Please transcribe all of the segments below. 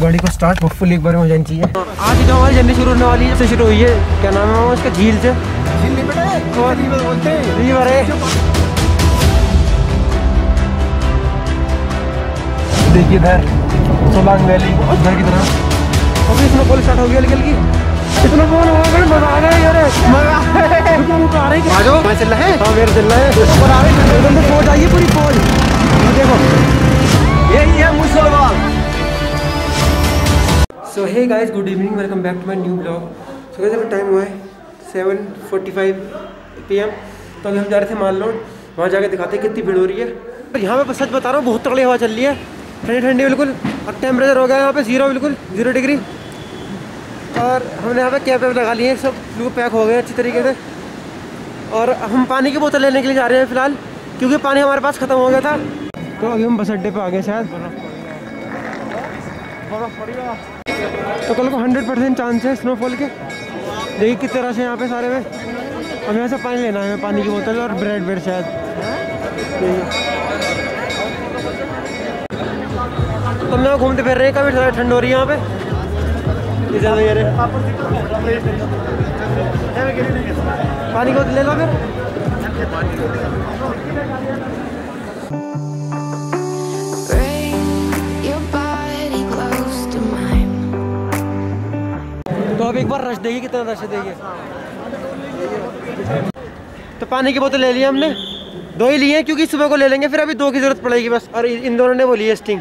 गाड़ी को start hopefully एक बार हो जानी चाहिए। आज ही जो हमारी जर्नी शुरू होने वाली है, से शुरू हुई है, क्या नाम है उसका, झील से। झील नहीं पता है, रिवर बोलते हैं, रिवर है। देखिए इधर सोलांग वैली उधर की तरफ अभी इसमें पुल स्टार्ट हो गया हल्की हल्की। इतना बोल हो गया, मजा आ गया यार, मजा आ रही है। आ जाओ, मैं चल रहा है। हाँ मेरे चल रहा है और आ रही है, जल्दी पहुंच आइए पूरी पहुंच। देखो यही है मुसलमान। So hey guys, good evening, welcome back to my new blog. So guys अभी टाइम हुआ है 7:45 PM। तो अभी हम जा रहे थे मालरोड, वहाँ जाके दिखाते हैं कितनी भीड़ हो रही है। यहाँ पे सच बता रहा हूँ, बहुत तगड़ी हवा चल रही है, ठंडी ठंडी बिल्कुल। और टेम्परेचर हो गया यहाँ पे 0, बिल्कुल 0 डिग्री। और हमने यहाँ पे कैब लगा ली है, सब लोग पैक हो गए अच्छी तरीके से। और हम पानी की बोतल लेने के लिए जा रहे हैं फिलहाल, क्योंकि पानी हमारे पास ख़त्म हो गया था। तो अभी हम बस अड्डे पे आ गए शायद। तो कल को 100% चांस है स्नोफॉल के। देखिए कितने रश है यहाँ पे सारे में। अब यहाँ से पानी लेना है, पानी की बोतल और ब्रेड शायद। तो हम घूमते फिर रहे हैं, काफ़ी ज़्यादा ठंड हो रही है यहाँ पे। पानी को ले लो फिर। तो अब एक बार रश देखिए, कितना रश देखिए। तो पानी की बोतल ले ली हमने, 2 ही लिए हैं, क्योंकि सुबह को ले लेंगे, फिर अभी 2 की जरूरत पड़ेगी बस। और इन दोनों ने बोली है स्टिंग।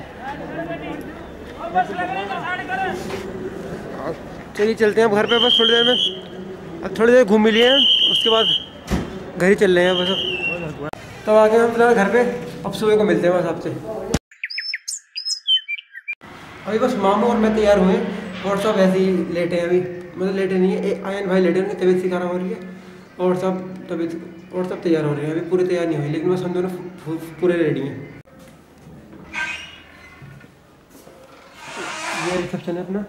चलिए चलते हैं अब घर पे, बस थोड़ी देर में। अब थोड़ी देर घूम मिली है, उसके बाद घर ही चल रहे हैं बस। तब आके हम फिलहाल घर पे, अब सुबह को मिलते हैं बस आपसे। अभी बस मामू और मैं तैयार हुए, और सब ऐसे ही लेटे हैं अभी, मतलब लेटे नहीं है, आयन भाई लेटे, उनकी तबीयत सी खराब हो रही है। और सब तैयार हो रहे हैं, अभी पूरे तैयार नहीं हुए, लेकिन बस हम दोनों पूरे रेडी हैं। ये रिसेप्शन है अपना।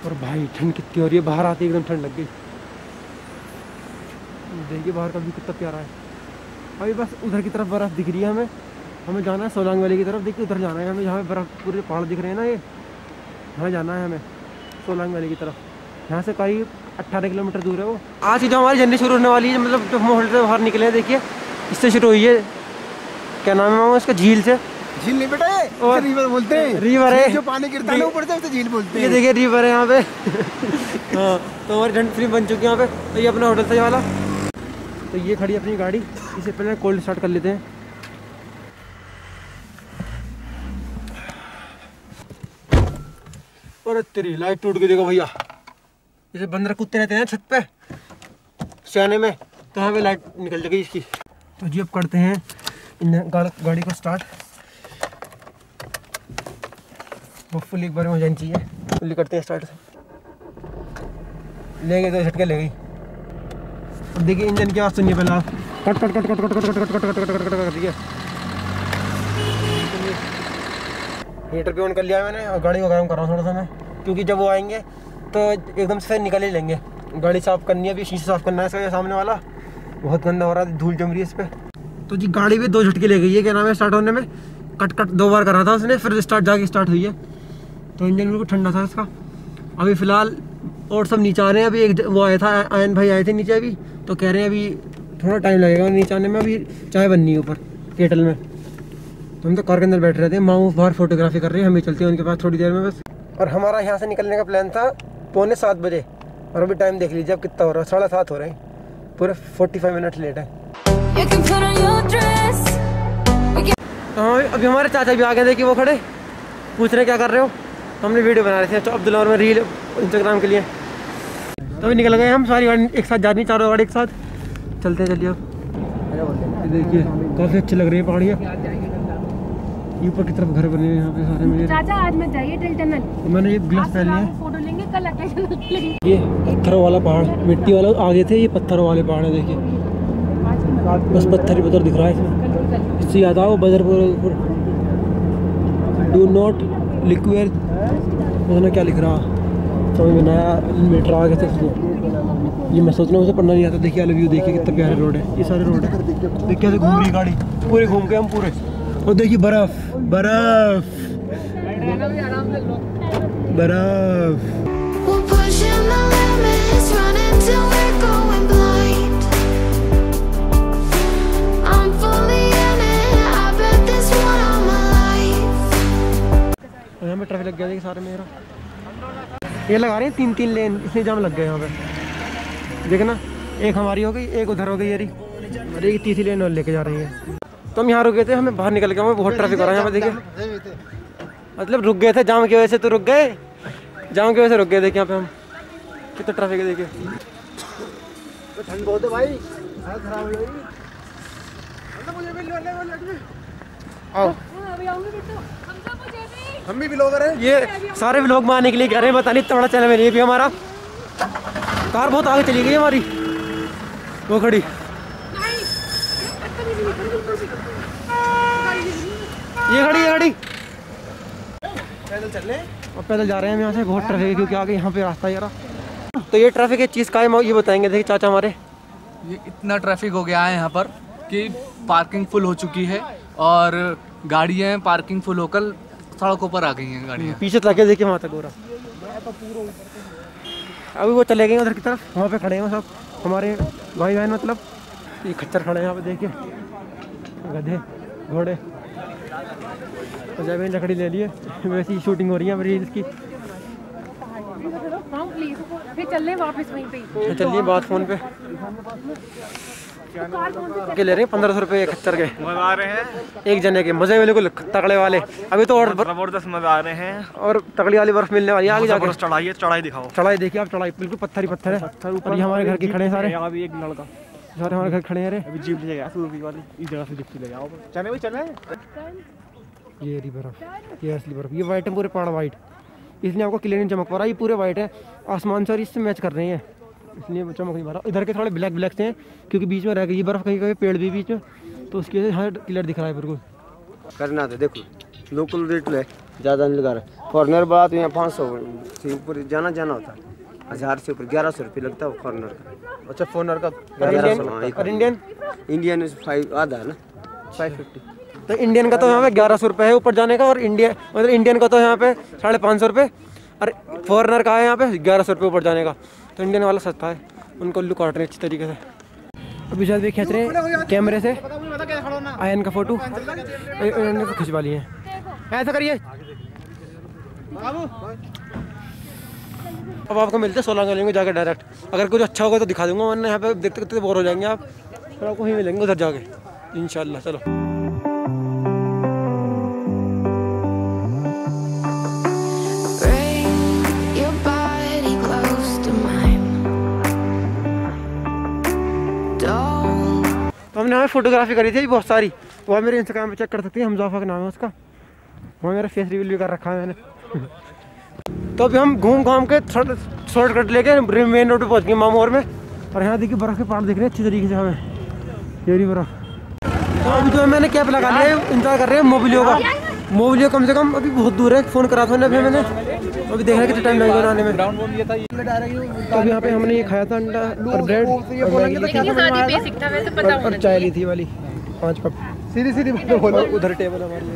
और भाई ठंड कितनी हो रही है, बाहर आते एकदम ठंड लग गई। देखिए बाहर का भी कितना प्यारा है। अभी बस उधर की तरफ बर्फ़ दिख रही है हमें जाना है सोलांग वैली की तरफ। देखिए उधर जाना है हमें, जहाँ पे बर्फ़ पूरे पहाड़ दिख रहे हैं ना, ये यहाँ जाना है हमें, सोलांग वैली की तरफ। यहाँ से करीब 18 किलोमीटर दूर है वो। आज ही जो हमारी जर्नी शुरू होने वाली है, मतलब जब हम होटल से बाहर निकले हैं, देखिए इससे शुरू हुई है, क्या नाम है उसका, झील से। झील नहीं बेटा है, और रिवर बोलते हैं, रिवर है, जो पानी गिरता है ऊपर से, उसे झील बोलते हैं। ये देखिए रिवर है यहाँ पे। हाँ, तो हमारी ठंड फ्री बन चुकी है यहाँ पे। तो ये अपना होटल था ये वाला। तो ये खड़ी अपनी गाड़ी, इसे पहले कोल्ड स्टार्ट कर लेते हैं। और तेरी लाइट टूट गई, देखो भैया, जैसे बंदर कुत्ते रहते हैं छत पे सियाने में, तो यहाँ पे लाइट निकल जाएगी इसकी। तो जी अब करते हैं गाड़ी को स्टार्ट, होपफुली एक बार में हो जानी चाहिए। फुल्ली करते हैं स्टार्ट, लेंगे तो झटके ले गई। अब देखिए इंजन की आवाज़ सुनिए पहले आप, cut cut cut cut cut cut cut cut cut cut cut cut. ठीक है, हीटर भी ऑन कर लिया मैंने, और गाड़ी को गर्म कर रहा हूँ थोड़ा सा मैं, क्योंकि जब वो आएंगे तो एकदम से निकल ही लेंगे। गाड़ी साफ़ करनी है, अभी शीशे साफ़ करना है इसका, सामने वाला बहुत गंदा हो रहा है, धूल जम रही है इस पर। तो जी गाड़ी भी 2 झटके ले गई है, क्या नाम है, स्टार्ट होने में। कट 2 बार करा था उसने, फिर स्टार्ट हुई है। तो इंजन बिल्कुल ठंडा था इसका। अभी फ़िलहाल और सब नीचे आ रहे हैं। अभी एक वो आया था, आयन भाई आए थे नीचे अभी, तो कह रहे हैं अभी थोड़ा टाइम लगेगा नीचे आने में, अभी चाय बननी है ऊपर केटल में। तो हम तो कार के अंदर बैठ रहे थे, माँ बाहर फोटोग्राफी कर रहे हैं, हमें चलते हैं उनके पास थोड़ी देर में बस। और हमारा यहाँ से निकलने का प्लान था 6:45 बजे, और अभी टाइम देख लीजिए अब कितना हो रहा है, 7:30 हो रहे हैं, पूरे 45 मिनट लेट है। हाँ अभी हमारे चाचा भी आ गए थे कि वो खड़े पूछ रहे क्या कर रहे हो। हमने वीडियो बना रहे थे तो अब्दुल्ला और मैं, रील इंस्टाग्राम के लिए। तो अभी निकल गए हम, सारी गाड़ी एक साथ जानी, चारों गाड़ी एक साथ चलते हैं। चलिए अब देखिए काफ़ी अच्छी लग रही है पहाड़ियाँ, ऊपर की तरफ घर बने हैं यहाँ पे सारे मिले। चाचा आज मत जाइए टनल, मैंने ये ग्लास पहन लिया, फोटो लेंगे कल आके। ये पत्थरों वाला पहाड़, मिट्टी वाला आगे थे, ये पत्थरों वाले पहाड़ है। देखिए बस पत्थर ही पत्थर दिख रहा है इसमें। इससे याद आओ बदरपुर, डू नॉट लिक्विड, उसने क्या लिख रहा समझ में नया मीटर आ गए थे इसमें। ये मैं सोच रहा हूँ उसे पढ़ना नहीं आता। देखिए व्यू, देखिए कितना प्यारे रोड है, ये सारे रोड है। देखिए कैसे घूम रही गाड़ी, पूरे घूम के हम पूरे। और देखिए बर्फ, बर्फ। यहाँ पे ट्रैफिक लग गया देखिए सारे मेरा, ये लगा रहे हैं 3-3 लेन, इसलिए जाम लग गया यहाँ पे। देखना एक हमारी हो गई, एक उधर हो गई यारी, और एक तीसरी लेन और लेके जा रही है। तो हम यहाँ रुके थे, हमें बाहर निकल गए, बहुत ट्रैफिक हो रहा है यहाँ पे देखिए। मतलब रुक गए थे जाम की वजह से, तो रुक गए, जाम की वजह से रुक गए। देखिए यहाँ पे हम कितना ट्रैफिक है देखिए। ठंड बहुत है भाई, खराब हो जाएगी। आओ हम भी व्लॉगर हैं, ये सारे व्लॉग में आने के लिए कह रहे हैं, बता नहीं इतना बड़ा चैनल में नहीं भी हमारा। कार बहुत आगे चली गई हमारी, वो खड़ी। ये खड़ी पैदल चल रहे हैं और पैदल जा रहे हैं यहाँ से। बहुत ट्रैफिक है क्योंकि आगे यहाँ पे रास्ता यार। तो ये ट्रैफिक की चीज़ का है, ये बताएंगे देखिए चाचा हमारे। ये इतना ट्रैफिक हो गया है यहाँ पर कि पार्किंग फुल हो चुकी है और गाड़ियाँ पार्किंग फुल होकर सड़कों पर आ गई हैं गाड़ियाँ। पीछे लगे देखिए वहाँ तक हो रहा। अभी वो चले गए उधर की तरफ, वहाँ पे खड़े हैं सब हमारे भाई बहन। मतलब ये खच्चर खड़े हैं यहाँ पे देखिए, गधे घोड़े। जब इन लकड़ी ले लिए, वैसी शूटिंग हो रही है मेरी इसकी। चलिए बात फोन पे के ले रहे हैं 1500 रुपये खच्चर के, मजा आ रहे हैं एक जने के, मजे बिल्कुल तगड़े वाले। अभी तो और जबरदस्त मजा आ रहे हैं, और तगड़ी वाली बर्फ मिलने वाली है आगे जाकर। चढ़ाई चढ़ाई दिखाओ, चढ़ाई देखिए आप, चढ़ाई बिल्कुल पत्थर ही पत्थर है। ऊपर ये हमारे घर के खड़े हैं सारे, अभी एक लड़का सारे हमारे घर खड़े हैं। अरे अभी जीप ले जाएगा वाली, इस जगह से जीप ले जाओ, चले भाई चले। ये रही बर्फ, ये असली बर्फ, ये वाइट है पूरे पहाड़ वाइट, इसलिए आपको क्लियर नहीं चमक पा रहा। ये पूरे वाइट है, आसमान से और इससे मैच कर रहे हैं, इसलिए चमक नहीं पा रहा। इधर के थोड़े ब्लैक ब्लैक से हैं क्योंकि बीच में रह गई बर्फ, कहीं कहीं पेड़ भी बीच में, तो उसकी वजह से हाँ क्लियर दिख रहा है बिल्कुल। करना था देखो, लोकल रेट है ज़्यादा नहीं लगा रहा। फॉरनर बात यहाँ 500 से ऊपर जाना होता है, 1000 से ऊपर 1100 रुपये लगता है फॉरनर का। अच्छा फॉरनर का 1100। और इंडियन 5 आधा है ना, 550। तो इंडियन का तो यहाँ पे 1100 रुपये है ऊपर जाने का, और मतलब इंडियन का तो यहाँ पे 550 रुपये, और फॉरनर का है यहाँ पे 1100 रुपये ऊपर जाने का। तो इंडियन वाला सस्ता है, उनको उल्लू काट रहे हैं अच्छी तरीके से। अभी शायद भी खींच रहे हैं कैमरे से आयन का फोटो, खिंचवा लिए हैं। ऐसा करिए। अब आपको मिलते हैं 16 गली में जाकर डायरेक्ट, अगर कुछ अच्छा होगा तो दिखा दूंगा, वरना यहाँ पे देखते देखते बोर हो जाएंगे आप, फिर आपको वहीं मिलेंगे उधर जाके इंशाल्लाह। चलो तो हमने हमें फोटोग्राफी करी थी बहुत सारी, वो आप मेरे इंस्टाग्राम पे चेक कर सकते हैं, हमजाफा का नाम है उसका, वहाँ मेरा फेस रिवील भी कर रखा है मैंने। तो अभी हम घूम घाम के शॉर्टकट लेके मेन रोड पे पहुँच गए मामोर में, और यहाँ देखिए बर्फ़ के पहाड़ दिख रहे हैं अच्छी तरीके से हमें, ये रही बर्फ़। तो अभी जो मैंने कैब लगा लिया है, इंतजार कर रहे हैं मोबिलियो का। मोबिलियो कम से कम अभी बहुत दूर है, फ़ोन करा था अभी मैंने, अभी देख रहे हैं कितना टाइम लगेगा बनाने में। तो अभी यहाँ पे हमने ये खाया था अंडा और ब्रेड और चाय ली थी वाली 5 कप। सीधी बोलो, उधर टेबल हमारी।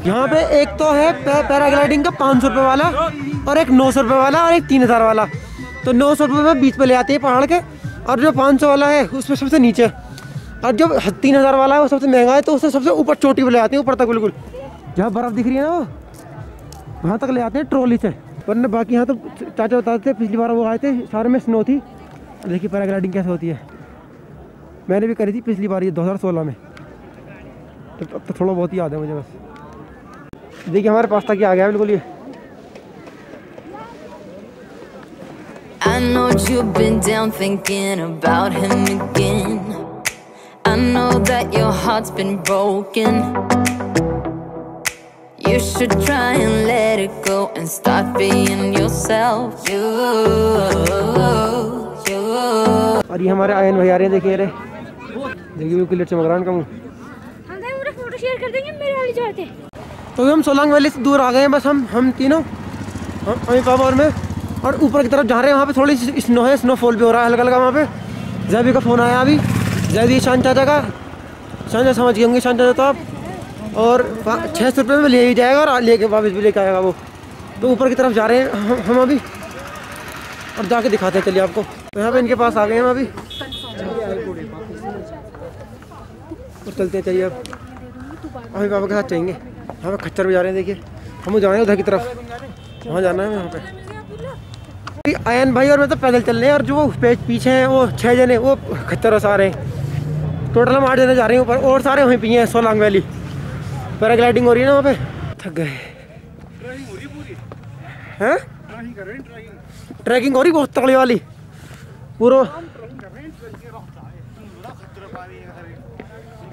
यहाँ पे एक तो है पैराग्लाइडिंग का 500 रुपये वाला, और एक 900 रुपये वाला, और एक 3000 वाला। तो 900 रुपये में बीच पे ले आते हैं पहाड़ के, और जो 500 वाला है उसमें सबसे नीचे, और जो 3000 वाला है वो सबसे महंगा है, तो उससे सबसे ऊपर चोटी पे ले आते हैं, ऊपर तक बिल्कुल जहाँ बर्फ़ दिख रही है ना वो वहाँ तक ले आते हैं ट्रॉली से। वरना बाकी यहाँ तो चाचा बताते थे, पिछली बार वो आए थे सारे में स्नो थी। देखिए पैराग्लाइडिंग कैसे होती है, मैंने भी करी थी पिछली बार, ये 2016 में, तो अब तो थोड़ा बहुत ही याद है मुझे बस। देखिए हमारे पास तक आ गया बिल्कुल ये। I know you've been down thinking about him again. I know that your heart's been broken. You should try and let it go and start being yourself. You. और ये हमारे आयन भैया रहे हैं, देखिए देखिए क्लियर चमक रहा है उनका मुँह। हम पूरा फोटो शेयर कर देंगे मेरे वाली जगह पे। तो हम सोलांग वैली से दूर आ गए हैं बस, हम तीनों, मम्मी पापा और मैं, और ऊपर की तरफ जा रहे हैं। वहाँ पे थोड़ी स्नो है, स्नोफॉल भी हो रहा है हल्का हल्का। वहाँ पे जैवी का फ़ोन आया अभी, जैवी शान चाचा का, शान चाचा समझ गए होंगे, शान चाचा तो आप। और 600 रुपये में ले ही जाएगा और लेके वापस भी लेके आएगा वो। तो ऊपर की तरफ जा रहे हैं हम अभी और जाके दिखाते हैं चलिए आपको। तो यहाँ पे इनके पास आ गए हैं हम अभी और चलते हैं चलिए अब अभी पापा के साथ चलेंगे। यहाँ पे खच्चर भी जा रहे हैं, देखिए हम जा रहे हैं उधर की तरफ, वहाँ जाना है वहाँ पे। आयन भाई और मैं तो पैदल चल रहे हैं और जो वो पीछे हैं वो 6 जने वो खच्चर और सारे हैं, टोटल हम 8 जने जा रहे हैं ऊपर और सारे वहीं पे हैं। सोलांग वैली पैराग्लाइडिंग हो रही है ना वहाँ पे। थक गए हैं, ट्रैकिंग हो रही बहुत तगड़ी वाली पूरा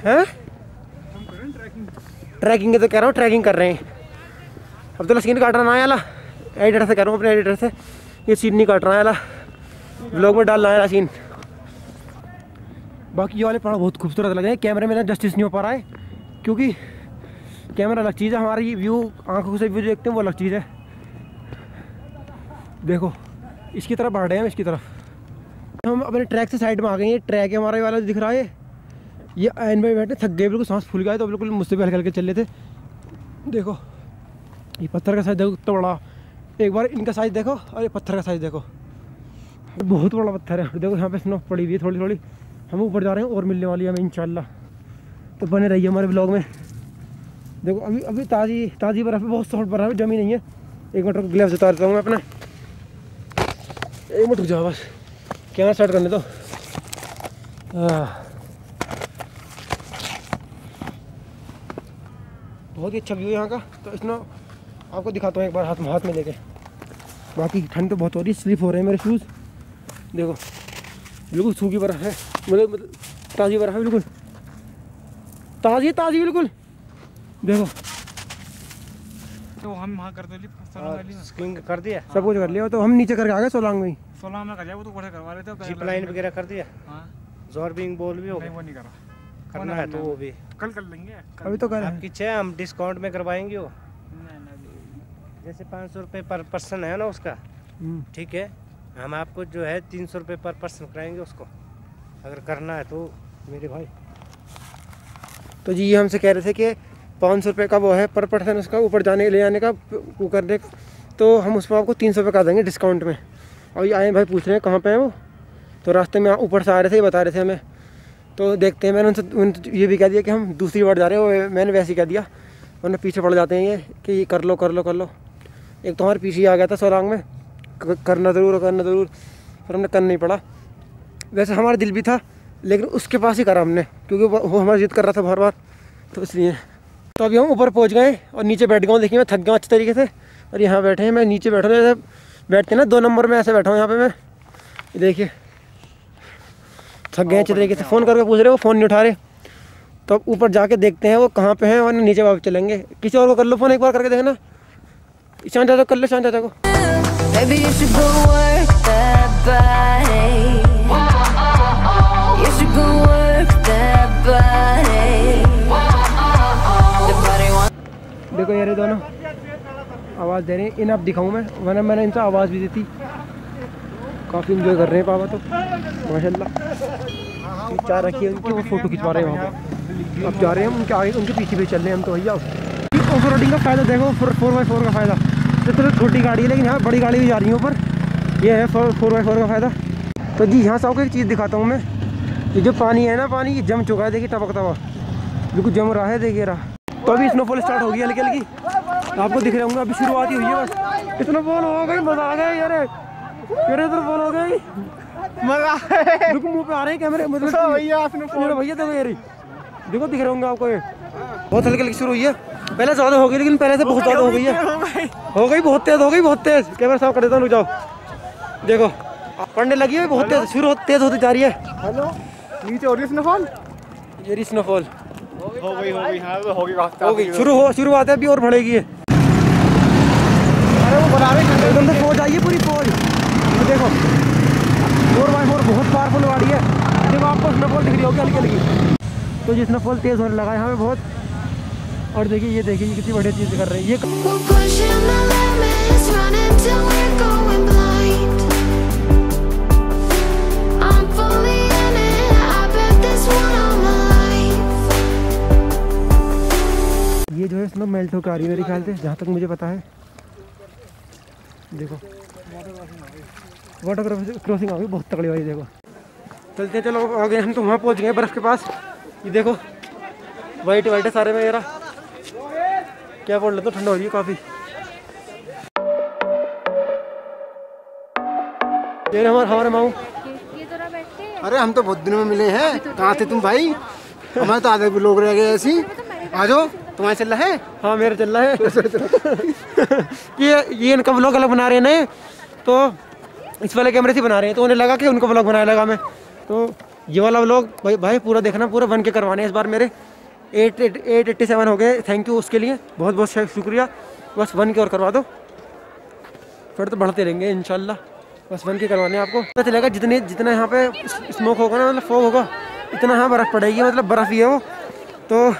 है। ट्रैकिंग के तो कह रहा हूँ, ट्रैकिंग कर रहे हैं। अब तो स्क्रीन काट रहा ना याला, एडिटर से कह रहा हूँ अपने एडिटर से, ये सीन नहीं काट रहा है याला, व्लॉग में डालना है सीन। बाकी ये वाले पहाड़ बहुत खूबसूरत लगे हैं, कैमरे में ना जस्टिस नहीं हो पा रहा है क्योंकि कैमरा अलग चीज़ है, हमारी व्यू आंखों से व्यू देखते हैं वो अलग चीज़ है। देखो इसकी तरफ बढ़ रहे हैं, इसकी तरफ हम अपने ट्रैक से साइड में आ गए हैं। ट्रैक है हमारा वाला दिख रहा है, ये आयन में बैठे थक गए, बिल्कुल सांस फूल गया तो बिल्कुल मुझसे भी हल्के हल्के चल रहे थे। देखो ये पत्थर का साइज देखो कितना बड़ा, एक बार इनका साइज देखो और ये पत्थर का साइज देखो, बहुत बड़ा पत्थर है। देखो यहाँ पे स्नो पड़ी हुई है थोड़ी थोड़ी, हम ऊपर जा रहे हैं और मिलने वाली है हमें इंशाल्लाह। तो बने रहिए हमारे ब्लॉग में। देखो अभी अभी ताज़ी बर्फ़ है, बहुत सॉफ्ट बर्फ़ है, जमी नहीं है। एक मिनट ग्लव्स उतारता हूँ मैं अपना, एक मिनट रुक जाओ बस, कैमरा स्टार्ट करने दो। बहुत ही अच्छा व्यू है यहाँ का। तो इसमें आपको दिखाता हूँ एक बार हाथ में लेके। बाकी ठंड तो बहुत हो रही है, स्लिप हो रहे हैं मेरे शूज़। देखो बिल्कुल सूखी बर्फ़ है, मतलब ताज़ी बर्फ़ है, बिल्कुल ताज़ी बिल्कुल। देखो तो हम वहाँ कर दो, स्कीइंग कर दिया, सब कुछ कर लिया। तो हम नीचे करके आ गए सोलांग में। सोलांग में कर लिया, वो तो ऊपर करवा रहे थे, जिप लाइन वगैरह कर दिया। हाँ जॉर्बिंग बॉल भी हो नहीं, वो नहीं करा, करना है तो वो भी कल कर लेंगे। अभी तो कर आपकी 6 हम डिस्काउंट में करवाएंगे वो, जैसे 500 रुपये पर पर्सन है ना उसका, ठीक है, हम आपको जो है 300 रुपये पर पर्सन कराएंगे उसको, अगर करना है तो मेरे भाई। तो जी ये हमसे कह रहे थे कि 500 रुपये का वो है पर पर्सन उसका, ऊपर जाने ले जाने का वो करने का, तो हम उसमें आपको 300 रुपये का देंगे डिस्काउंट में। और ये आए भाई पूछ रहे हैं कहाँ पे है वो, तो रास्ते में ऊपर से आ रहे थे, ये बता रहे थे हमें। तो देखते हैं, मैंने उनसे ये भी कह दिया कि हम दूसरी बार जा रहे हैं, मैंने वैसे ही कह दिया, वरना पीछे पड़ जाते हैं ये कि ये कर लो। एक तो हमारे पीछे ही आ गया था सोलांग में, करना ज़रूर पर हमने करना नहीं पड़ा। वैसे हमारा दिल भी था लेकिन उसके पास ही करा हमने, क्योंकि वो हमारी जिद कर रहा था बार, तो इसलिए। तो अभी हम ऊपर पहुंच गए और नीचे बैठ गया हूँ। देखिए मैं थक गया अच्छे तरीके से, और यहाँ बैठे हैं, मैं नीचे बैठा हूँ, बैठते ना 2 नंबर में ऐसे बैठा हूँ यहाँ पे मैं। देखिए थक गए अच्छे तरीके से, फ़ोन करके पूछ रहे हो, फ़ोन नहीं उठा रहे। तो अब ऊपर जाके देखते हैं वो कहाँ पे हैं, और नीचे वापस चलेंगे। किसी और को कर लो फ़ोन, एक बार करके देखना। ईशान चाचा कर लो, ईशान चाचा को। देखो यार ये दोनों आवाज़ दे रहे हैं, इन्हें अब दिखाऊँ मैं, वरना मैंने इनसे आवाज़ भी दी थी। काफ़ी इंजॉय कर रहे हैं पापा तो माशाल्लाह। चार रखी है उनकी, वो फ़ोटो खिंचवा रहे हैं वहाँ पर। अब जा रहे हैं हम उनके आगे, उनके पीछे चल रहे हैं हम। तो भैया ऑफ रोडिंग का फ़ायदा देखो, 4x4 का फ़ायदा। तो छोटी गाड़ी है लेकिन यहाँ बड़ी गाड़ी भी जा रही है ऊपर, ये है 4x4 का फ़ायदा। तो जी यहाँ से आपको एक चीज़ दिखाता हूँ मैं, ये जो पानी है ना, पानी ये जम चुका है, देखिए टपकता हुआ बिल्कुल जम रहा है, देखिए रहा। तो अभी स्नोफॉल स्टार्ट हो गई हल्की हल्की, आपको दिख रहे होंगे, अभी शुरुआत ही हुई है बस। स्नोफॉल हो गई, मज़ा आ गया यार, स्नोफॉल हो गई, मज़ा बिल्कुल मुँह पे आ रहे हैं कैमरे, मतलब भैया देखो यार, देखो दिख रहे होंगे आपको, ये बहुत हल्की हल्की शुरू हुई है। पहले ज़्यादा हो गई लेकिन पहले से बहुत ज़्यादा हो गई है, हो गई बहुत तेज़, हो गई बहुत तेज़। कैमरा साफ कर देता हूँ, रुक जाओ। देखो पड़ने लगी है बहुत तेज़, शुरू तेज़ होती जा रही है। हेलो नीचे हो रही है स्नोफॉल, ये रही स्नोफॉल हो गई हाँ, हो गई शुरुआत है, अभी और बढ़ेगी। अरे वो बना रहे एकदम से फौज आई है, पूरी फौज। देखो 4x4 बहुत पावरफुल गाड़ी है, देखो आपको स्नोफॉल दिख रही होगी हल्की हल्की। तो ये स्नोफॉल तेज़ होने लगा है यहाँ पे बहुत, और देखिए ये कितनी बढ़िया चीज़ कर रही है ये जो है स्नो मेल्ट होकर आ रही है मेरे ख्याल से, जहाँ तक मुझे पता है। देखो वाटर क्रॉसिंग आ गई बहुत तगड़ी वाली। देखो चलते हैं, चलो आ गए हम तो वहाँ पहुँच गए बर्फ़ के पास। ये देखो वाइट वाइट है सारे में मेरा, क्या बोल रहे तो ठंडा हो रही है काफ़ी। ये हमारे माऊ। अरे हम तो बहुत दिनों में मिले हैं, कहाँ थे तुम भाई? हमारे तो आधे लोग रह गए ऐसी। आ जाओ, तुम्हारे चल रहा है? हाँ मेरा चल रहा है। ये इनका व्लॉग अलग बना रहे हैं नए, तो इस वाले कैमरे से बना रहे हैं, तो उन्हें लगा कि उनका व्लॉग बनाने लगा मैं। तो ये वाला व्लॉग भाई पूरा देखना, पूरा बन के करवाने हैं इस बार। मेरे 887 हो गए, थैंक यू उसके लिए बहुत बहुत शुक्रिया। बस बन के और करवा दो, फिर तो बढ़ते रहेंगे इंशाल्लाह। बस बन के करवाने आपको पता चलेगा जितना यहाँ पे स्मोक होगा ना, मतलब फॉग होगा, इतना यहाँ बर्फ़ पड़ेगी, मतलब बर्फ़ ही है वो। तो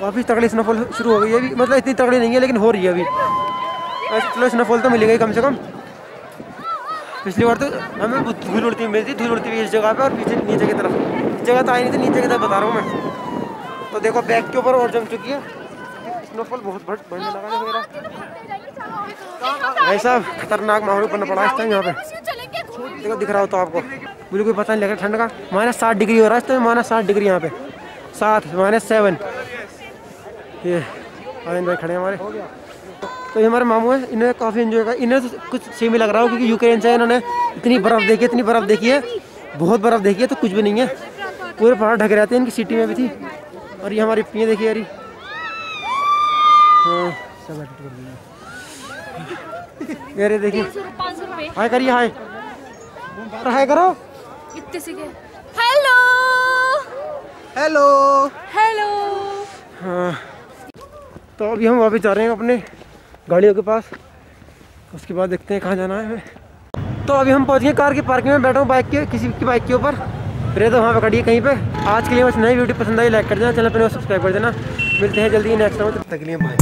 काफ़ी तगड़ी स्नोफॉल शुरू हो गई है अभी, मतलब इतनी तगड़ी नहीं है लेकिन हो रही है अभी। चलो स्नोफॉल तो मिलेगा ही कम से कम। पिछली बार तो हमें धूल उड़ती हुई मिलती, धूल उड़ती हुई इस जगह पे और पीछे नीचे की तरफ। इस जगह तो आई नहीं थी, नीचे की तरफ बता रहा हूँ मैं। तो देखो बैग के ऊपर और जम चुकी है स्नोफॉल, बहुत बढ़ने लगा है मेरा। भाई साहब खतरनाक माहौल बनना पड़ा इस टाइम यहाँ पे। देखो दिख रहा हो तो आपको, बिल्कुल पता नहीं लग रहा ठंड का। -7 डिग्री हो रहा है इस टाइम, -7 डिग्री यहाँ पे, 7 -7। ये आयन भाई खड़े हमारे, तो ये हमारे मामू हैं, इन्हें काफ़ी एंजॉय कर, इन्हें तो कुछ सेम ही लग रहा हो क्योंकि यूक्रेन से इन्होंने इतनी बर्फ़ देखी है, इतनी बर्फ़ देखी है, बहुत बर्फ़ देखी है, तो कुछ भी नहीं है, पूरे पहाड़ ढके रहते हैं। इनकी सिटी में भी थी। और ये हमारी पियाँ देखिए यारी, हाँ सब एडिट कर दिया मेरे। देखिए हाय करिए, हाय करो। Hello hello hello. हाँ तो अभी हम वापस जा रहे हैं अपने गाड़ियों के पास, उसके बाद देखते हैं कहाँ जाना है हमें। तो अभी हम पहुँच गए कार की पार्किंग में, बैठा हूँ बाइक के, किसी की बाइक के ऊपर। फिर तो वहाँ पे खड़ी है कहीं पे। आज के लिए बस नई वीडियो पसंद आई लाइक कर देना, चैनल पर सब्सक्राइब कर देना। मिलते हैं जल्दी नेक्स्ट टाइम, तब तक के लिए बाय।